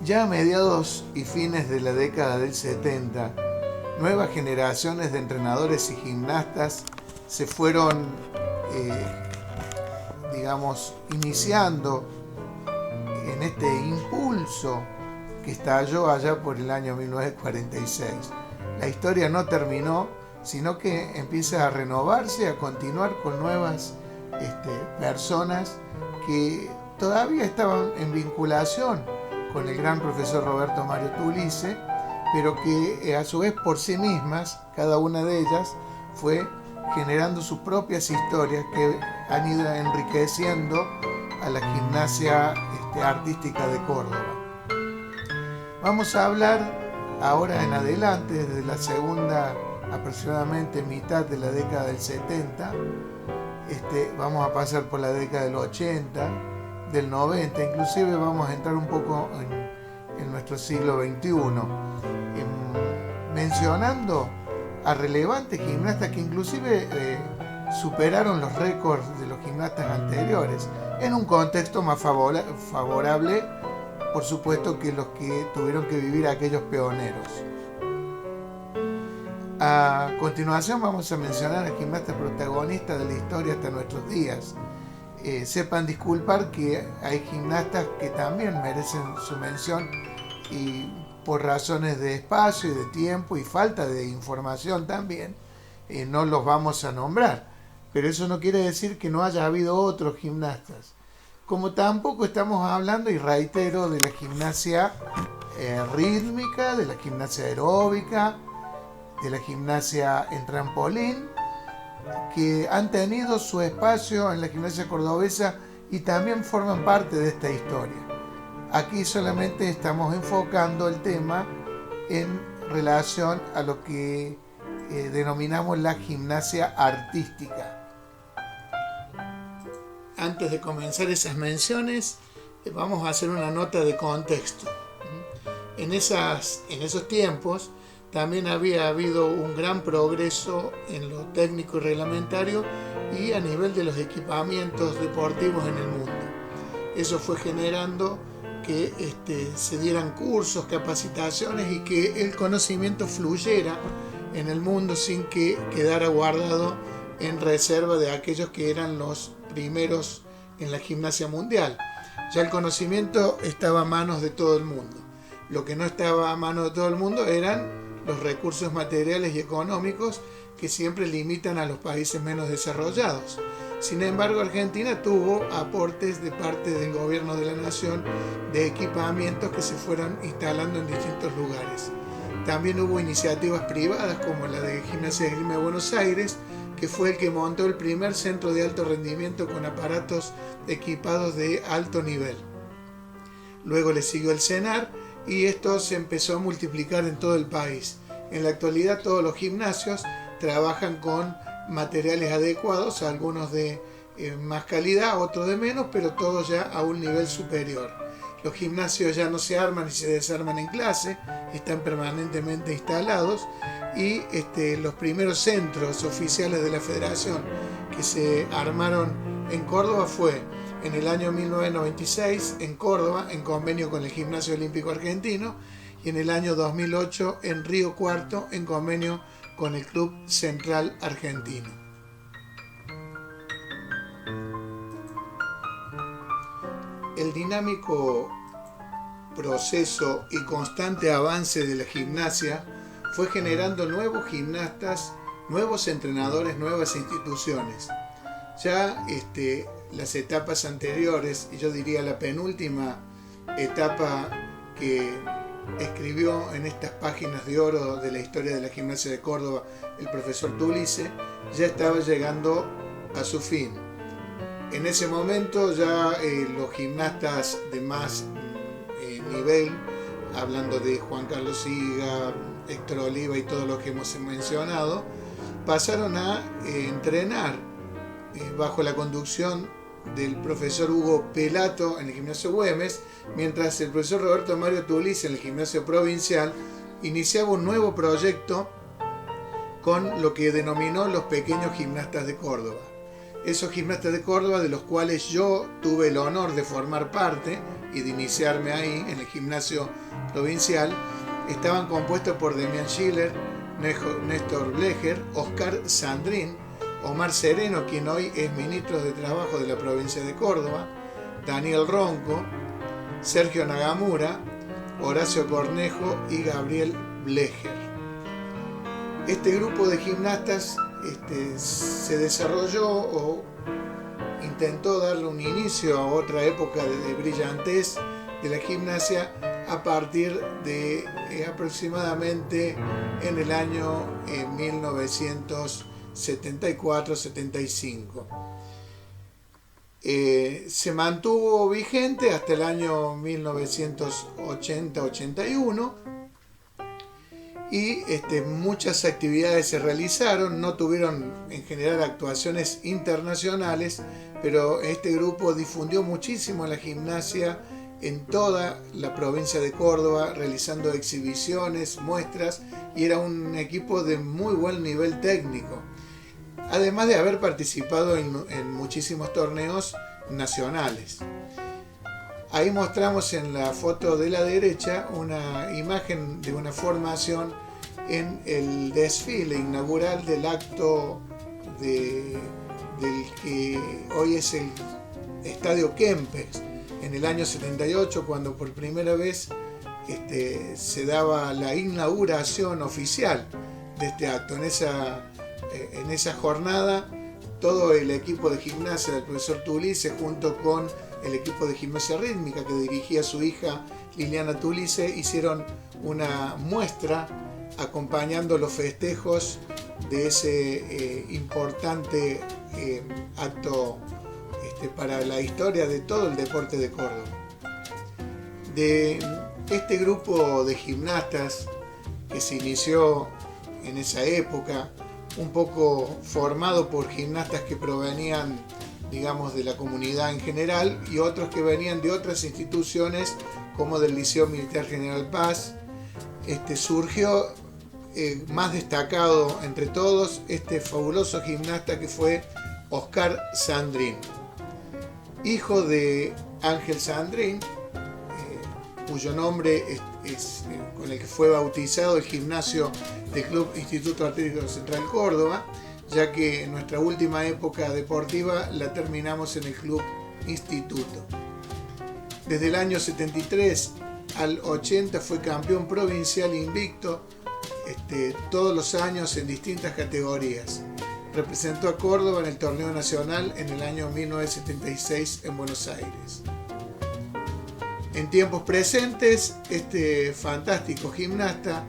Ya a mediados y fines de la década del 70, nuevas generaciones de entrenadores y gimnastas se fueron, iniciando en este impulso que estalló allá por el año 1946. La historia no terminó, sino que empieza a renovarse, a continuar con nuevas personas que todavía estaban en vinculación con el gran profesor Roberto Mario Tulice, pero que a su vez por sí mismas, cada una de ellas, fue generando sus propias historias que han ido enriqueciendo a la gimnasia artística de Córdoba. Vamos a hablar ahora en adelante, desde la segunda aproximadamente mitad de la década del 70, vamos a pasar por la década del 80, del 90, inclusive vamos a entrar un poco en nuestro siglo XXI, mencionando a relevantes gimnastas que inclusive superaron los récords de los gimnastas anteriores, en un contexto más favorable, por supuesto, que los que tuvieron que vivir aquellos pioneros. A continuación vamos a mencionar a gimnastas protagonistas de la historia hasta nuestros días. Sepan disculpar que hay gimnastas que también merecen su mención y por razones de espacio y de tiempo y falta de información también, no los vamos a nombrar. Pero eso no quiere decir que no haya habido otros gimnastas. Como tampoco estamos hablando, y reitero, de la gimnasia rítmica, de la gimnasia aeróbica, de la gimnasia en trampolín, que han tenido su espacio en la gimnasia cordobesa y también forman parte de esta historia. Aquí solamente estamos enfocando el tema en relación a lo que denominamos la gimnasia artística. Antes de comenzar esas menciones, vamos a hacer una nota de contexto. En esos tiempos también había habido un gran progreso en lo técnico y reglamentario y a nivel de los equipamientos deportivos en el mundo. Eso fue generando que se dieran cursos, capacitaciones y que el conocimiento fluyera en el mundo sin que quedara guardado en reserva de aquellos que eran los primeros en la gimnasia mundial. Ya el conocimiento estaba a manos de todo el mundo. Lo que no estaba a manos de todo el mundo eran los recursos materiales y económicos que siempre limitan a los países menos desarrollados. Sin embargo, Argentina tuvo aportes de parte del gobierno de la nación de equipamientos que se fueron instalando en distintos lugares. También hubo iniciativas privadas como la de Gimnasia de Esgrima de Buenos Aires, que fue el que montó el primer centro de alto rendimiento con aparatos equipados de alto nivel. Luego le siguió el CENAR y esto se empezó a multiplicar en todo el país. En la actualidad todos los gimnasios trabajan con materiales adecuados, algunos de más calidad, otros de menos, pero todos ya a un nivel superior. Los gimnasios ya no se arman y se desarman en clase, están permanentemente instalados y los primeros centros oficiales de la federación que se armaron en Córdoba fue en el año 1996 en Córdoba, en convenio con el Gimnasio Olímpico Argentino, y en el año 2008 en Río Cuarto, en convenio con el Club Central Argentino. El dinámico proceso y constante avance de la gimnasia fue generando nuevos gimnastas, nuevos entrenadores, nuevas instituciones. Ya las etapas anteriores, y yo diría la penúltima etapa que escribió en estas páginas de oro de la historia de la gimnasia de Córdoba el profesor Tulice, ya estaba llegando a su fin. En ese momento ya los gimnastas de más nivel, hablando de Juan Carlos Siga, Héctor Oliva y todos los que hemos mencionado, pasaron a entrenar bajo la conducción del profesor Hugo Pelato en el gimnasio Güemes, mientras el profesor Roberto Mario Tulice en el gimnasio provincial iniciaba un nuevo proyecto con lo que denominó los pequeños gimnastas de Córdoba. Esos gimnastas de Córdoba, de los cuales yo tuve el honor de formar parte, y de iniciarme ahí en el gimnasio provincial, estaban compuestos por Demian Schiller, Néstor Blecher, Oscar Sandrín, Omar Sereno, quien hoy es ministro de Trabajo de la provincia de Córdoba, Daniel Ronco, Sergio Nagamura, Horacio Cornejo y Gabriel Blecher. Este grupo de gimnastas se desarrolló o intentó darle un inicio a otra época de brillantez de la gimnasia a partir de aproximadamente en el año 1974-75. Se mantuvo vigente hasta el año 1980-81 y muchas actividades se realizaron, no tuvieron en general actuaciones internacionales, pero este grupo difundió muchísimo la gimnasia en toda la provincia de Córdoba, realizando exhibiciones, muestras, y era un equipo de muy buen nivel técnico, además de haber participado en muchísimos torneos nacionales. Ahí mostramos en la foto de la derecha una imagen de una formación en el desfile inaugural del acto del que hoy es el Estadio Kempes, en el año 78, cuando por primera vez se daba la inauguración oficial de este acto. En esa jornada, todo el equipo de gimnasia del profesor Tulice, junto con el equipo de gimnasia rítmica que dirigía su hija Liliana Tulice, hicieron una muestra acompañando los festejos de ese importante acto para la historia de todo el deporte de Córdoba. De este grupo de gimnastas que se inició en esa época, un poco formado por gimnastas que provenían, digamos, de la comunidad en general, y otros que venían de otras instituciones como del Liceo Militar General Paz, surgió más destacado entre todos este fabuloso gimnasta que fue Oscar Sandrín, hijo de Ángel Sandrín, cuyo nombre es con el que fue bautizado el gimnasio del Club Instituto Atlético Central Córdoba, ya que nuestra última época deportiva la terminamos en el Club Instituto. Desde el año 73 al 80 fue campeón provincial invicto, todos los años en distintas categorías. Representó a Córdoba en el torneo nacional en el año 1976 en Buenos Aires. En tiempos presentes, este fantástico gimnasta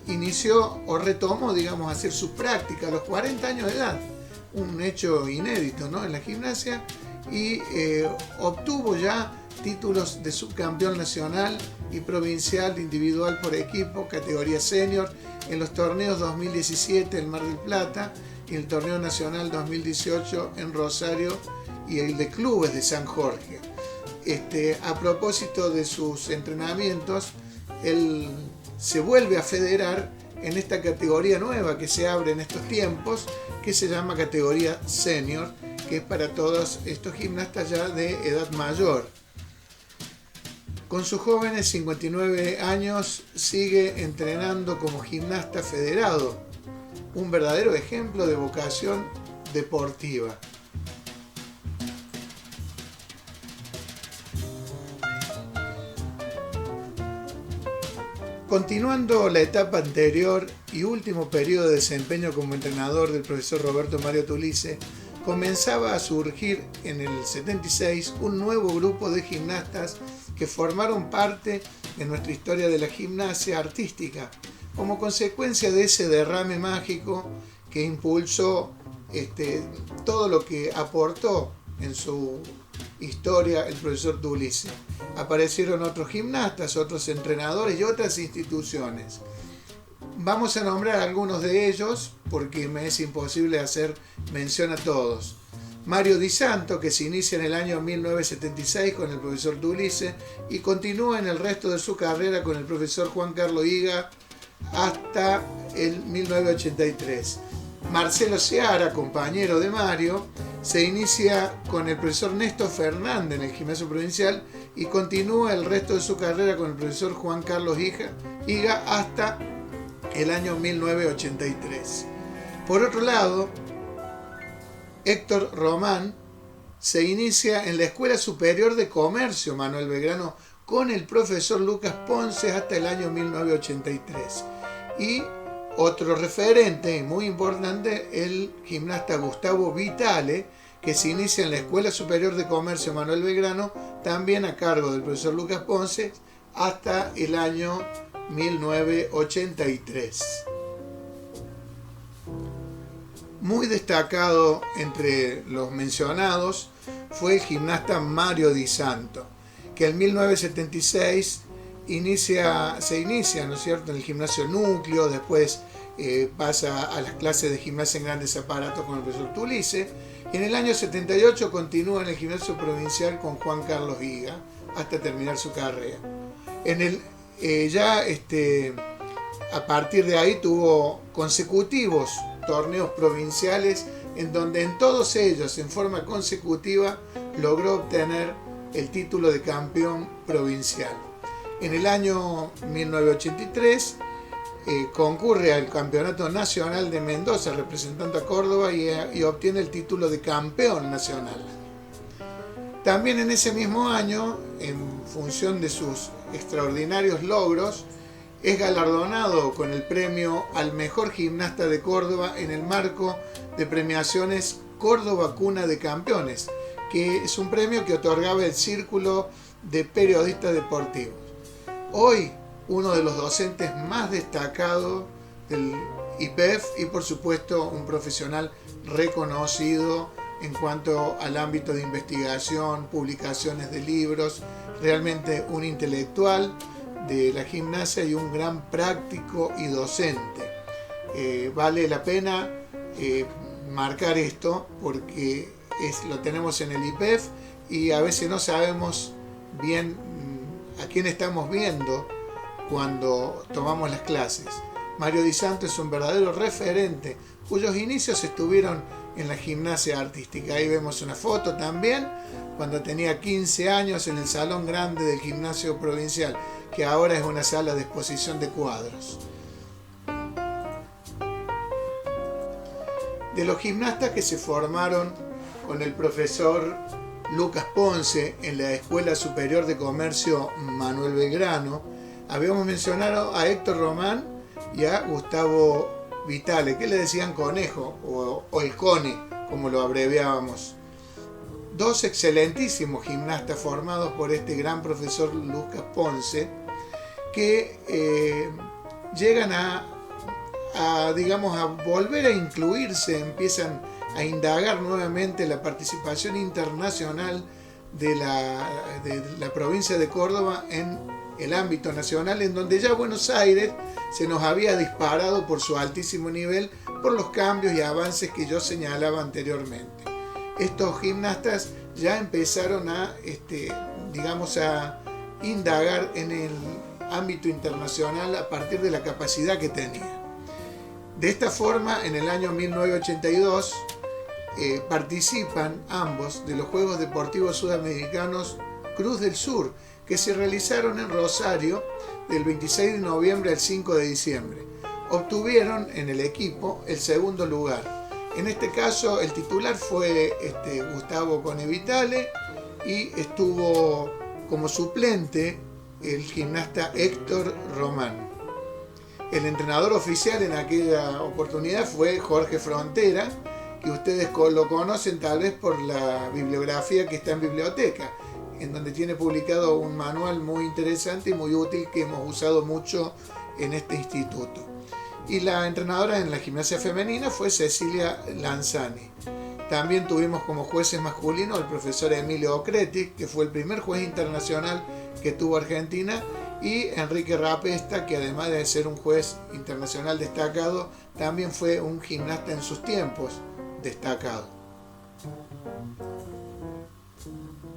inició o retomó, digamos, a hacer su práctica a los 40 años de edad, un hecho inédito, ¿no?, en la gimnasia, y obtuvo ya títulos de subcampeón nacional y provincial individual por equipo, categoría senior, en los torneos 2017 en Mar del Plata y el torneo nacional 2018 en Rosario y el de clubes de San Jorge. A propósito de sus entrenamientos, él se vuelve a federar en esta categoría nueva que se abre en estos tiempos, que se llama categoría senior, que es para todos estos gimnastas ya de edad mayor. Con sus jóvenes 59 años sigue entrenando como gimnasta federado, un verdadero ejemplo de vocación deportiva. Continuando la etapa anterior y último periodo de desempeño como entrenador del profesor Roberto Mario Tulice, comenzaba a surgir en el 76 un nuevo grupo de gimnastas que formaron parte de nuestra historia de la gimnasia artística, como consecuencia de ese derrame mágico que impulsó todo lo que aportó en su historia el profesor Tulice. Aparecieron otros gimnastas, otros entrenadores y otras instituciones. Vamos a nombrar algunos de ellos porque me es imposible hacer mención a todos. Mario Di Santo, que se inicia en el año 1976 con el profesor Tulice y continúa en el resto de su carrera con el profesor Juan Carlos Higa hasta el 1983. Marcelo Seara, compañero de Mario, se inicia con el profesor Néstor Fernández en el Gimnasio Provincial y continúa el resto de su carrera con el profesor Juan Carlos Higa hasta el año 1983. Por otro lado, Héctor Román se inicia en la Escuela Superior de Comercio Manuel Belgrano con el profesor Lucas Ponce hasta el año 1983. Y otro referente muy importante, el gimnasta Gustavo Vitale, que se inicia en la Escuela Superior de Comercio Manuel Belgrano, también a cargo del profesor Lucas Ponce, hasta el año 1983. Muy destacado entre los mencionados fue el gimnasta Mario Di Santo, que en 1976 se inicia, ¿no es cierto?, en el gimnasio Núcleo, después pasa a las clases de gimnasia en grandes aparatos con el profesor Tulice, y en el año 78 continúa en el gimnasio provincial con Juan Carlos Higa hasta terminar su carrera. A partir de ahí tuvo consecutivos torneos provinciales en donde en todos ellos, en forma consecutiva, logró obtener el título de campeón provincial. En el año 1983 concurre al Campeonato Nacional de Mendoza representando a Córdoba y obtiene el título de campeón nacional. También en ese mismo año, en función de sus extraordinarios logros, es galardonado con el premio al mejor gimnasta de Córdoba en el marco de premiaciones Córdoba Cuna de Campeones, que es un premio que otorgaba el Círculo de Periodistas Deportivos. Hoy, uno de los docentes más destacados del IPEF y por supuesto un profesional reconocido en cuanto al ámbito de investigación, publicaciones de libros, realmente un intelectual de la gimnasia y un gran práctico y docente. Vale la pena marcar esto porque lo tenemos en el IPEF y a veces no sabemos bien a quién estamos viendo cuando tomamos las clases. Mario Di Santo es un verdadero referente cuyos inicios estuvieron en la gimnasia artística. Ahí vemos una foto también cuando tenía 15 años en el salón grande del gimnasio provincial, que ahora es una sala de exposición de cuadros. De los gimnastas que se formaron con el profesor Lucas Ponce en la Escuela Superior de Comercio Manuel Belgrano, habíamos mencionado a Héctor Román y a Gustavo Vitale, que le decían Conejo o el Cone, como lo abreviábamos. Dos excelentísimos gimnastas formados por este gran profesor Lucas Ponce, que llegan a volver a incluirse, empiezan a indagar nuevamente la participación internacional de la provincia de Córdoba en el ámbito nacional, en donde ya Buenos Aires se nos había disparado por su altísimo nivel, por los cambios y avances que yo señalaba anteriormente. Estos gimnastas ya empezaron a indagar en el ámbito internacional a partir de la capacidad que tenían. De esta forma, en el año 1982, participan ambos de los Juegos Deportivos Sudamericanos Cruz del Sur, que se realizaron en Rosario del 26 de noviembre al 5 de diciembre. Obtuvieron en el equipo el segundo lugar. En este caso, el titular fue Gustavo Cone Vitale y estuvo como suplente el gimnasta Héctor Román. El entrenador oficial en aquella oportunidad fue Jorge Frontera, que ustedes lo conocen tal vez por la bibliografía que está en biblioteca, en donde tiene publicado un manual muy interesante y muy útil que hemos usado mucho en este instituto. Y la entrenadora en la gimnasia femenina fue Cecilia Lanzani. También tuvimos como jueces masculinos al profesor Emilio Ocreti, que fue el primer juez internacional que tuvo Argentina, y Enrique Rapesta, que además de ser un juez internacional destacado, también fue un gimnasta en sus tiempos destacado.